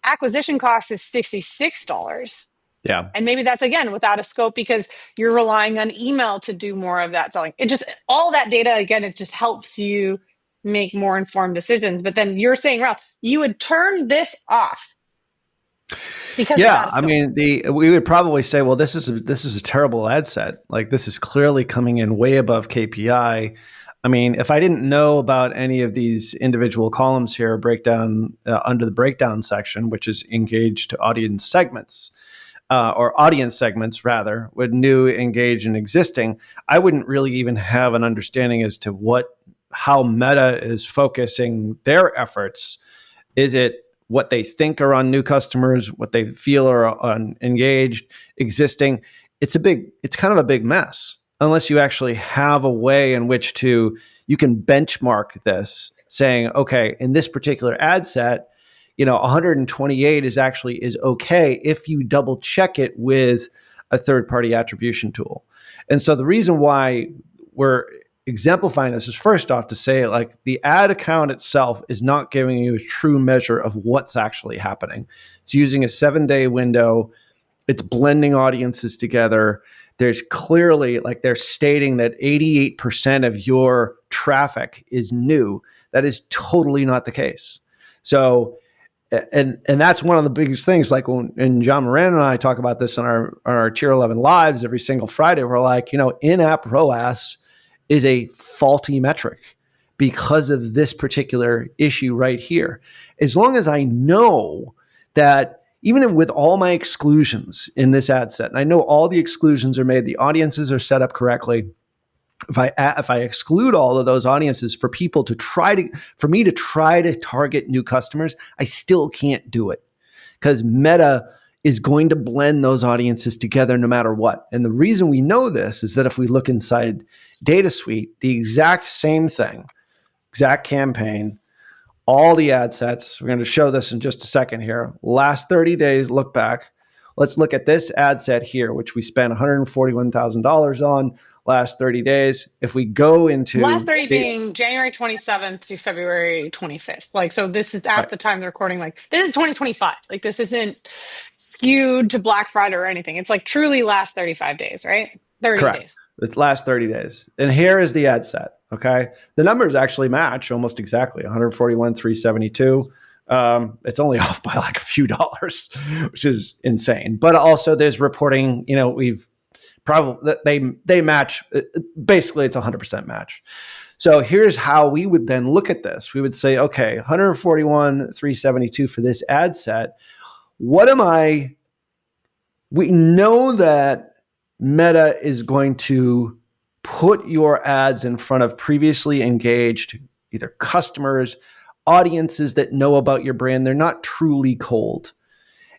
acquisition cost is $66. Yeah. And maybe that's again without a scope because you're relying on email to do more of that selling. It just, all that data, again, it just helps you make more informed decisions. But then you're saying, Ralph, you would turn this off because it's Yeah, out of I scope. mean, we would probably say, well, this is a terrible ad set. Like this is clearly coming in way above KPI. I mean, if I didn't know about any of these individual columns here, breakdown under the breakdown section, which is engaged audience segments, or audience segments rather, with new, engaged, and existing, I wouldn't really even have an understanding as to how Meta is focusing their efforts. Is it what they think are on new customers, what they feel are on engaged, existing? It's kind of a big mess unless you actually have a way in which you can benchmark this saying, okay, in this particular ad set, 128 is okay if you double check it with a third party attribution tool. And so the reason why we're exemplifying this is first off to say like the ad account itself is not giving you a true measure of what's actually happening. It's using a 7-day window. It's blending audiences together. There's clearly like they're stating that 88% of your traffic is new. That is totally not the case. So and that's one of the biggest things. Like when John Moran and I talk about this on our Tier 11 lives every single Friday, we're like, in-app ROAS is a faulty metric because of this particular issue right here. As long as I know that even with all my exclusions in this ad set, and I know all the exclusions are made, the audiences are set up correctly. If I exclude all of those audiences for me to try to target new customers, I still can't do it because Meta is going to blend those audiences together no matter what. And the reason we know this is that if we look inside Data Suite, the exact same thing, exact campaign, all the ad sets. We're going to show this in just a second here. Last 30 days, look back. Let's look at this ad set here, which we spent $141,000 on last 30 days. If we go Last into 30 being January 27th to February 25th. Like, so this is at right, the time they're recording, like, this is 2025. Like, this isn't skewed to Black Friday or anything. It's like truly last 35 days, right? 30 correct. days. It's last 30 days. And here is the ad set. Okay. The numbers actually match almost exactly 141,372. It's only off by like a few dollars, which is insane. But also there's reporting, we've probably, they match. Basically it's 100% match. So here's how we would then look at this. We would say, okay, 141,372 for this ad set. We know that Meta is going to put your ads in front of previously engaged either customers, audiences that know about your brand. They're not truly cold.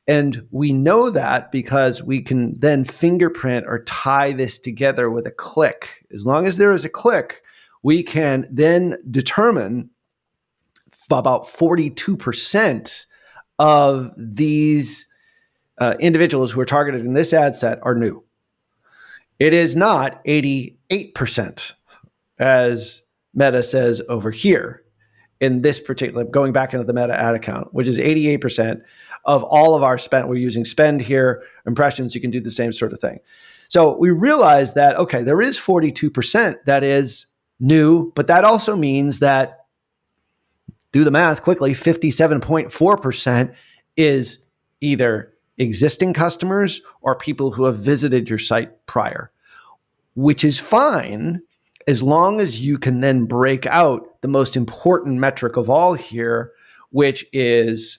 And we know that because we can then fingerprint or tie this together with a click. As long as there is a click, we can then determine about 42% of these individuals who are targeted in this ad set are new. It is not 88%, as Meta says over here in this particular, going back into the Meta ad account, which is 88% of all of our spend. We're using spend here, impressions. You can do the same sort of thing. So we realize that, okay, there is 42% that is new, but that also means that, do the math quickly, 57.4% is either existing customers or people who have visited your site prior, which is fine as long as you can then break out the most important metric of all here, which is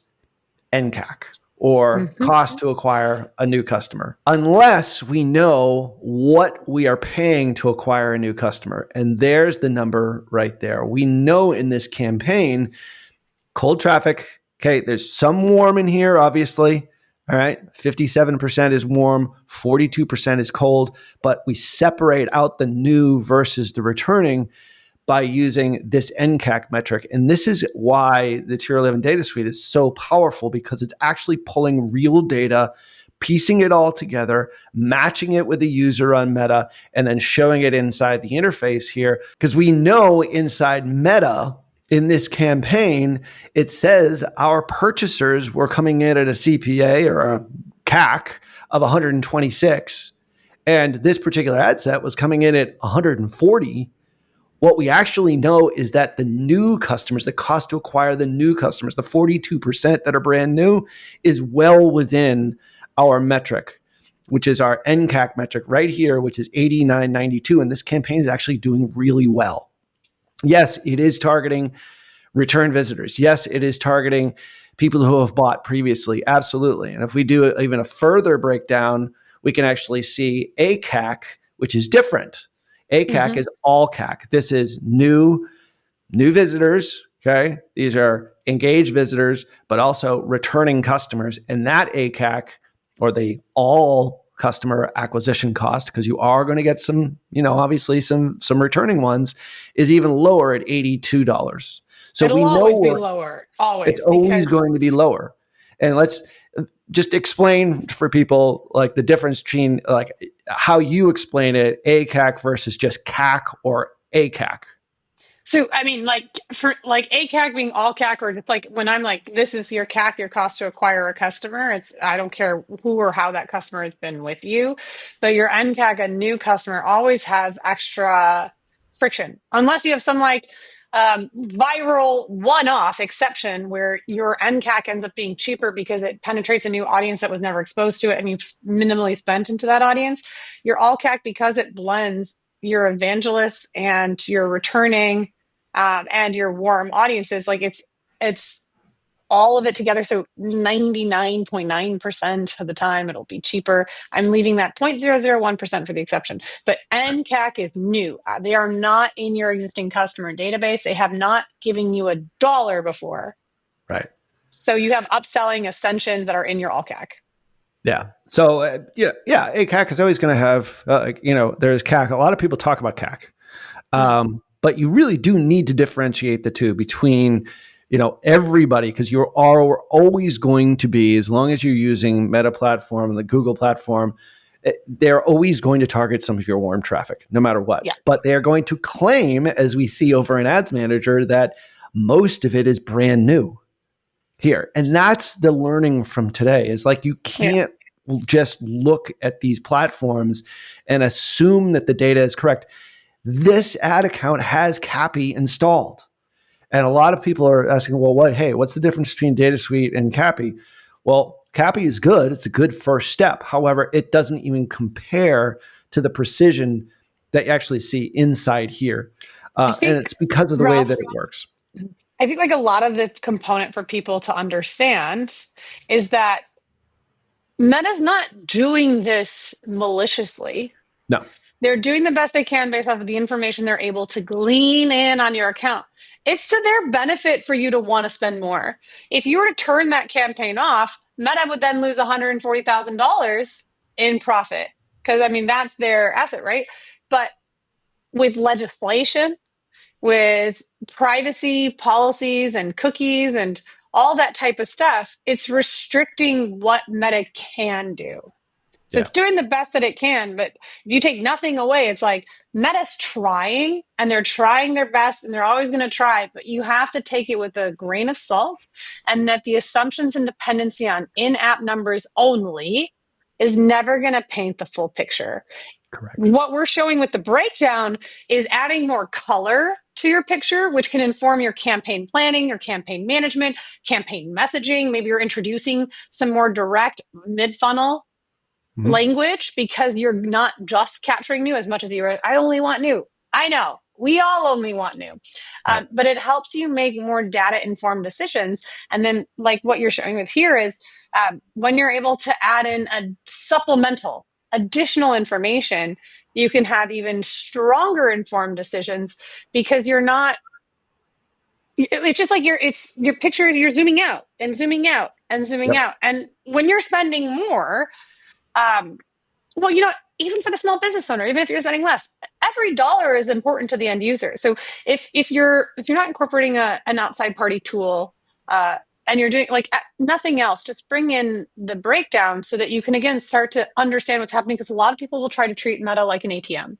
NCAC. or Mm-hmm. cost to acquire a new customer, unless we know what we are paying to acquire a new customer. And there's the number right there. We know in this campaign, cold traffic, okay, there's some warm in here, obviously. All right, 57% is warm, 42% is cold, but we separate out the new versus the returning by using this NCAC metric. And this is why the Tier 11 data suite is so powerful, because it's actually pulling real data, piecing it all together, matching it with the user on Meta, and then showing it inside the interface here. Because we know inside Meta, in this campaign, it says our purchasers were coming in at a CPA or a CAC of 126, and this particular ad set was coming in at 140. What we actually know is that the new customers, the cost to acquire the new customers, the 42% that are brand new, is well within our metric, which is our NCAC metric right here, which is 89.92. And this campaign is actually doing really well. Yes, it is targeting return visitors. Yes, it is targeting people who have bought previously. Absolutely. And if we do even a further breakdown, we can actually see a CAC, which is different. ACAC is all CAC. This is new visitors. Okay, these are engaged visitors, but also returning customers. And that ACAC, or the all customer acquisition cost, because you are going to get some, obviously some returning ones, is even lower at $82. So It'll we always be know lower, it's always, always because going to be lower. And let's just explain for people like the difference between like how you explain it, ACAC versus just CAC or ACAC. so I mean, like for like ACAC being all CAC, or just like when I'm like, this is your CAC, your cost to acquire a customer. It's I don't care who or how that customer has been with you, but your NCAC, a new customer, always has extra friction, unless you have some like viral one-off exception where your NCAC ends up being cheaper because it penetrates a new audience that was never exposed to it, and you've minimally spent into that audience. Your all CAC, because it blends your evangelists and your returning and your warm audiences, like it's all of it together. So 99.9% of the time it'll be cheaper. I'm leaving that 0.001% for the exception. But NCAC is new. They are not in your existing customer database. They have not given you a dollar before. Right. So you have upselling ascensions that are in your all CAC. Yeah. So ACAC is always going to have, there's CAC. A lot of people talk about CAC. But you really do need to differentiate the two between, everybody, because you are always going to be, as long as you're using Meta platform and the Google platform, they're always going to target some of your warm traffic, no matter what. Yeah. But they are going to claim, as we see over in Ads Manager, that most of it is brand new here. And that's the learning from today, is like you can't just look at these platforms and assume that the data is correct. This ad account has CAPI installed. And a lot of people are asking, well, what's the difference between Data Suite and CAPI? Well, CAPI is good. It's a good first step. However, it doesn't even compare to the precision that you actually see inside here. And it's because of the way Ralph, that it works. I think like a lot of the component for people to understand is that Meta's not doing this maliciously. No. They're doing the best they can based off of the information they're able to glean in on your account. It's to their benefit for you to want to spend more. If you were to turn that campaign off, Meta would then lose $140,000 in profit. Because, I mean, that's their asset, right? But with legislation, with privacy policies and cookies and all that type of stuff, it's restricting what Meta can do. So it's doing the best that it can, but if you take nothing away, it's like Meta's trying and they're trying their best and they're always going to try, but you have to take it with a grain of salt, and that the assumptions and dependency on in-app numbers only is never going to paint the full picture. Correct. What we're showing with the breakdown is adding more color to your picture, which can inform your campaign planning, your campaign management, campaign messaging. Maybe you're introducing some more direct mid-funnel language because you're not just capturing new as much as you're, I only want new. I know. We all only want new. Right. But it helps you make more data informed decisions. And then, like what you're showing with here is when you're able to add in a supplemental, additional information, you can have even stronger informed decisions because you're not. It's just like it's your picture. You're zooming out and zooming out and zooming Yep. out, and when you're spending more, um, well, even for the small business owner, even if you're spending less, every dollar is important to the end user. So if you're not incorporating an outside party tool, and you're doing like nothing else, just bring in the breakdown so that you can again start to understand what's happening. Because a lot of people will try to treat Meta like an ATM.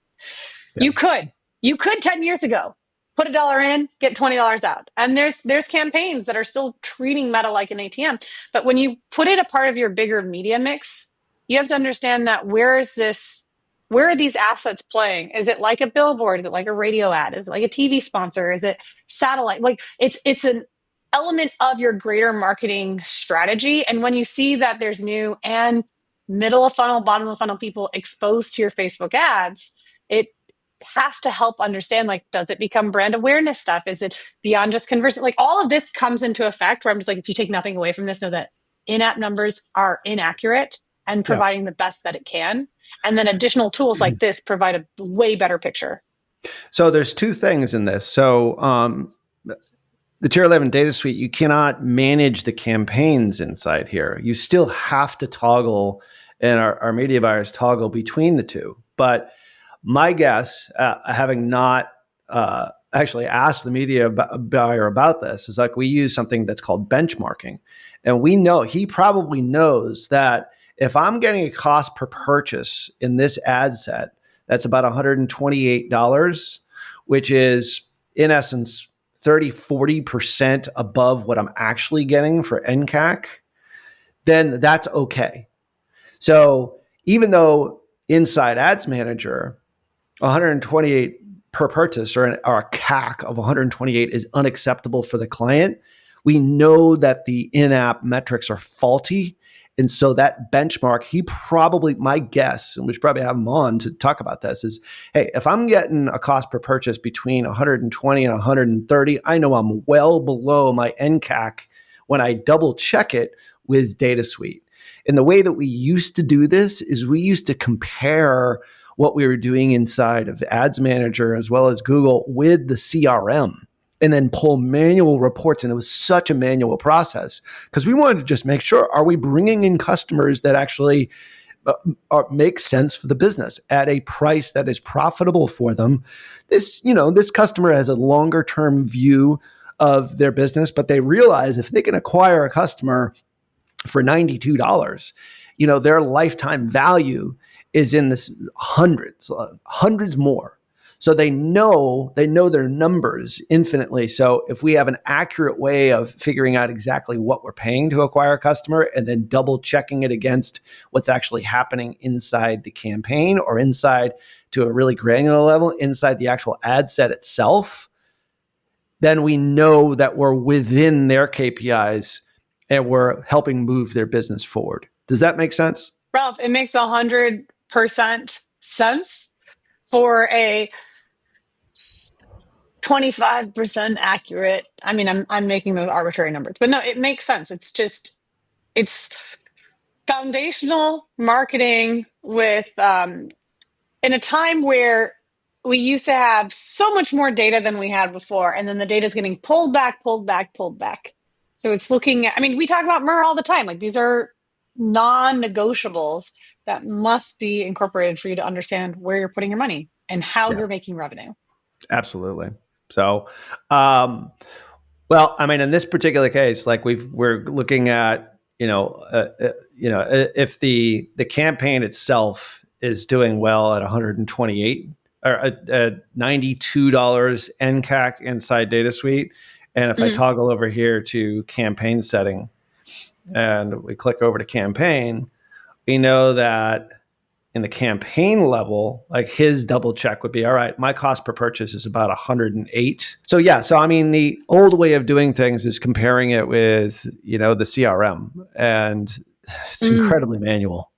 Yeah. You could 10 years ago put $1 in, get $20 out. And there's campaigns that are still treating Meta like an ATM. But when you put it a part of your bigger media mix, you have to understand that where are these assets playing? Is it like a billboard? Is it like a radio ad? Is it like a TV sponsor? Is it satellite? Like it's an element of your greater marketing strategy. And when you see that there's new and middle of funnel, bottom of funnel people exposed to your Facebook ads, it has to help understand, like, does it become brand awareness stuff? Is it beyond just conversion? Like all of this comes into effect where I'm just like, if you take nothing away from this, know that in-app numbers are inaccurate and Yeah. providing the best that it can. And then additional tools like this provide a way better picture. So there's two things in this. So the Tier 11 data suite, you cannot manage the campaigns inside here. You still have to toggle, and our media buyers toggle between the two. But my guess, having not actually asked the media buyer about this, is like we use something that's called benchmarking. And we know, he probably knows that if I'm getting a cost per purchase in this ad set, that's about $128, which is in essence 30-40% above what I'm actually getting for NCAC, then that's okay. So even though inside Ads Manager, 128 per purchase or a CAC of 128 is unacceptable for the client, we know that the in-app metrics are faulty. And so that benchmark, he probably, my guess, and we should probably have him on to talk about this, is, hey, if I'm getting a cost per purchase between 120 and 130, I know I'm well below my NCAC when I double check it with Data Suite. And the way that we used to do this is we used to compare what we were doing inside of Ads Manager as well as Google with the CRM and then pull manual reports. And it was such a manual process because we wanted to just make sure, are we bringing in customers that actually make sense for the business at a price that is profitable for them? This customer has a longer term view of their business, but they realize if they can acquire a customer for $92, their lifetime value is in this hundreds more. So they know their numbers infinitely. So if we have an accurate way of figuring out exactly what we're paying to acquire a customer and then double checking it against what's actually happening inside the campaign or inside to a really granular level inside the actual ad set itself, then we know that we're within their KPIs and we're helping move their business forward. Does that make sense? Ralph, it makes 100% sense for a 25% accurate. I mean, I'm making those arbitrary numbers, but no, it makes sense. It's foundational marketing with in a time where we used to have so much more data than we had before, and then the data is getting pulled back, pulled back, pulled back. So it's looking at, I mean, we talk about MER all the time. Like these are non-negotiables that must be incorporated for you to understand where you're putting your money and how you're making revenue. Absolutely. So, well, I mean, in this particular case, like we're looking at, if the campaign itself is doing well at 128 or at $92 NCAC inside Data Suite, and if I toggle over here to campaign setting, and we click over to campaign, we know that in the campaign level, like his double check would be, all right, my cost per purchase is about 108. So yeah, so I mean, the old way of doing things is comparing it with, the CRM, and it's incredibly manual.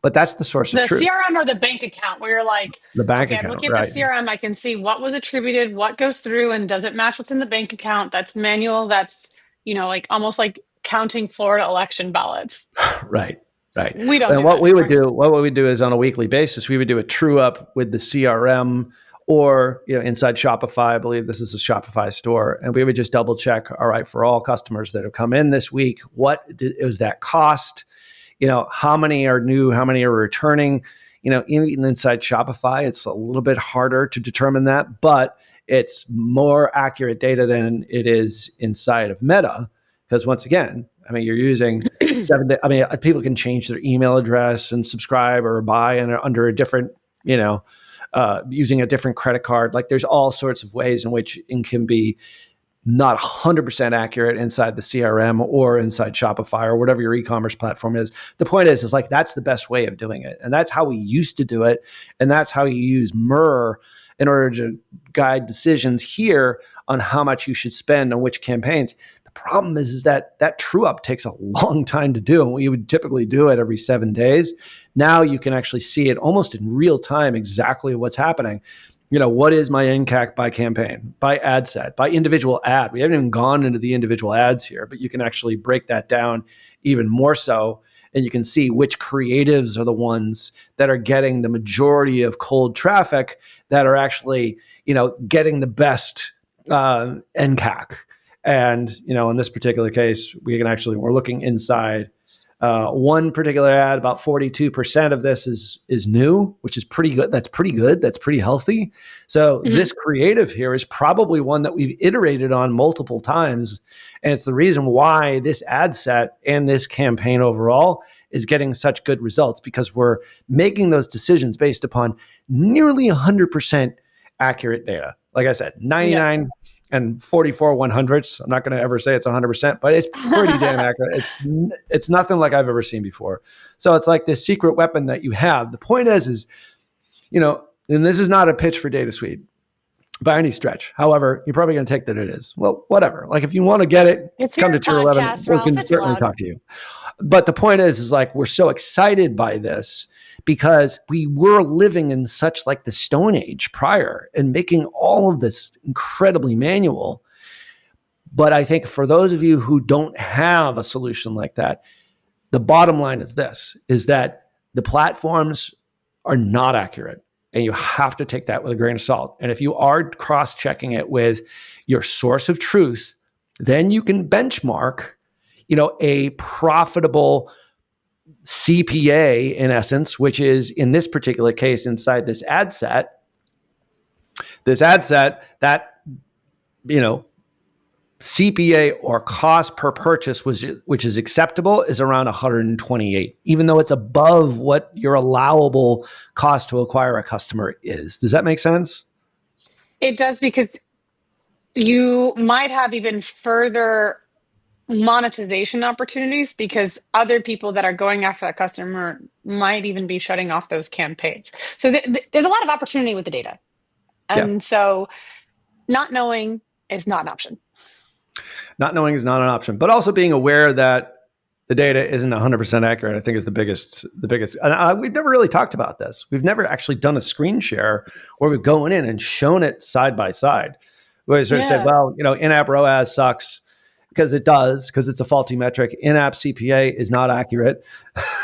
but that's the source of The truth. CRM or the bank account where you're like, The bank okay, I'm account, looking at the right? CRM. I can see what was attributed, what goes through, and does it match what's in the bank account? That's manual. That's, like almost like counting Florida election ballots. Right. Right. We don't And do that anymore. what we would do is on a weekly basis, we would do a true up with the CRM or, inside Shopify. I believe this is a Shopify store. And we would just double check. All right, for all customers that have come in this week, was that cost? How many are new? How many are returning? Even inside Shopify, it's a little bit harder to determine that, but it's more accurate data than it is inside of Meta. Because once again, I mean, you're using people can change their email address and subscribe or buy under a different, using a different credit card. Like there's all sorts of ways in which it can be not 100% accurate inside the CRM or inside Shopify or whatever your e-commerce platform is. The point is like that's the best way of doing it. And that's how we used to do it. And that's how you use MER in order to guide decisions here on how much you should spend on which campaigns. The problem is that true up takes a long time to do. And we would typically do it every 7 days. Now you can actually see it almost in real time exactly what's happening. What is my NCAC by campaign, by ad set, by individual ad? We haven't even gone into the individual ads here, but you can actually break that down even more so. And you can see which creatives are the ones that are getting the majority of cold traffic that are actually, getting the best NCAC. And, in this particular case, we're looking inside one particular ad, about 42% of this is new, which is pretty good. That's pretty good. That's pretty healthy. So this creative here is probably one that we've iterated on multiple times. And it's the reason why this ad set and this campaign overall is getting such good results, because we're making those decisions based upon nearly 100% accurate data. Like I said, 99 and 44 100ths. I'm not going to ever say it's 100%, but it's pretty damn accurate. It's nothing like I've ever seen before. So it's like this secret weapon that you have. The point is, and this is not a pitch for Data Suite by any stretch. However, you're probably going to take that it is. Well, whatever. Like if you want to get it, It's come your to Tier 11. podcast, We Ralph. can It's certainly allowed. talk to you. But the point is like we're so excited by this because we were living in such like the Stone Age prior and making all of this incredibly manual. But I think for those of you who don't have a solution like that, the bottom line is this, is that the platforms are not accurate. And you have to take that with a grain of salt. And if you are cross-checking it with your source of truth, then you can benchmark, a profitable CPA in essence, which is in this particular case inside this ad set that, CPA or cost per purchase, which is acceptable, is around 128, even though it's above what your allowable cost to acquire a customer is. Does that make sense? It does, because you might have even further monetization opportunities because other people that are going after that customer might even be shutting off those campaigns. So there's a lot of opportunity with the data. Yeah. And so not knowing is not an option. Not knowing is not an option, but also being aware that the data isn't 100% accurate, I think is the biggest. We've never really talked about this. We've never actually done a screen share where we've gone in and shown it side by side. We sort of said, well, in-app ROAS sucks because it does, because it's a faulty metric. In-app CPA is not accurate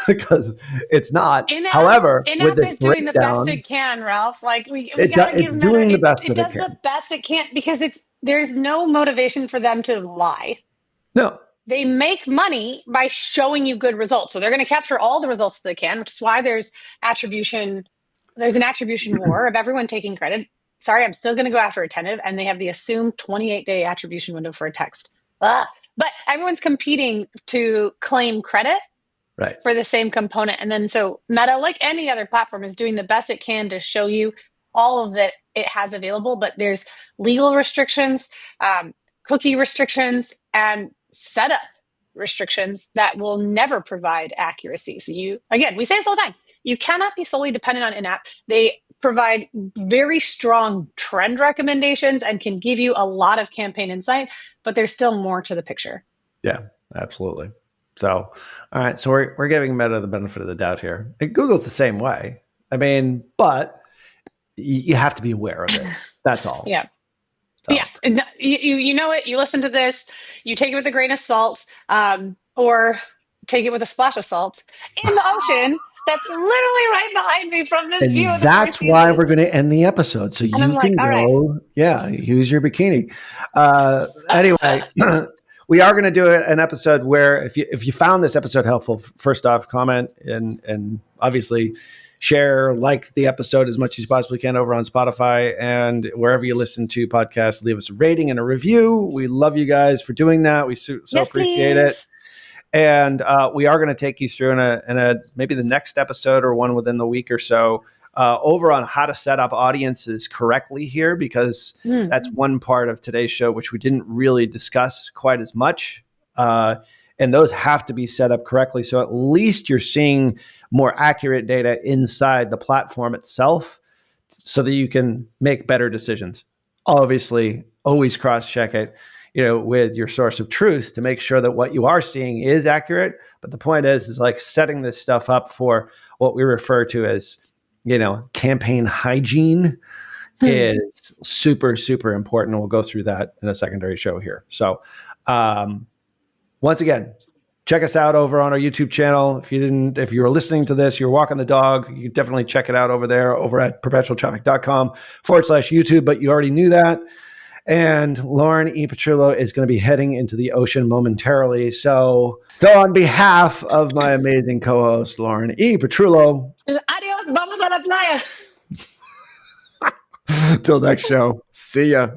because it's not. However, with In-app this is doing the best breakdown, it can, Ralph. Like we got to give it's Meta, doing the best it that it does the can. best it can because there's no motivation for them to lie. No. They make money by showing you good results. So they're going to capture all the results that they can, which is why there's attribution. There's an attribution war of everyone taking credit. Sorry, I'm still going to go after attentive, and they have the assumed 28-day attribution window for a text. But everyone's competing to claim credit for the same component. And then so Meta, like any other platform, is doing the best it can to show you all of that it has available. But there's legal restrictions, cookie restrictions, and setup restrictions that will never provide accuracy. So we say this all the time, you cannot be solely dependent on in-app. They provide very strong trend recommendations and can give you a lot of campaign insight, but there's still more to the picture. Yeah, absolutely. So, all right. So we're giving Meta the benefit of the doubt here. And Google's the same way. I mean, but you have to be aware of it. That's all. Yeah. So. Yeah. You know it. You listen to this, you take it with a grain of salt, or take it with a splash of salt in the ocean. That's literally right behind me from this view And of the Four that's why we're Seasons. going to end the episode. So And I'm you like, can all right. go, use your bikini. Anyway, we are going to do an episode where if you found this episode helpful, first off, comment and obviously share, like the episode as much as you possibly can over on Spotify and wherever you listen to podcasts. Leave us a rating and a review. We love you guys for doing that. We so Yes, appreciate it. please. And we are going to take you through in a maybe the next episode or one within the week or so over on how to set up audiences correctly here, because that's one part of today's show which we didn't really discuss quite as much. And those have to be set up correctly. So at least you're seeing more accurate data inside the platform itself so that you can make better decisions. Obviously, always cross-check it with your source of truth to make sure that what you are seeing is accurate. But the point is like setting this stuff up for what we refer to as, campaign hygiene is super, super important. And we'll go through that in a secondary show here. So once again, check us out over on our YouTube channel. If you were listening to this, you're walking the dog, you can definitely check it out over there, over at perpetualtraffic.com/YouTube, but you already knew that. And Lauren E. Petrullo is going to be heading into the ocean momentarily. So on behalf of my amazing co-host, Lauren E. Petrullo. Adios, vamos a la playa. Till next show. See ya.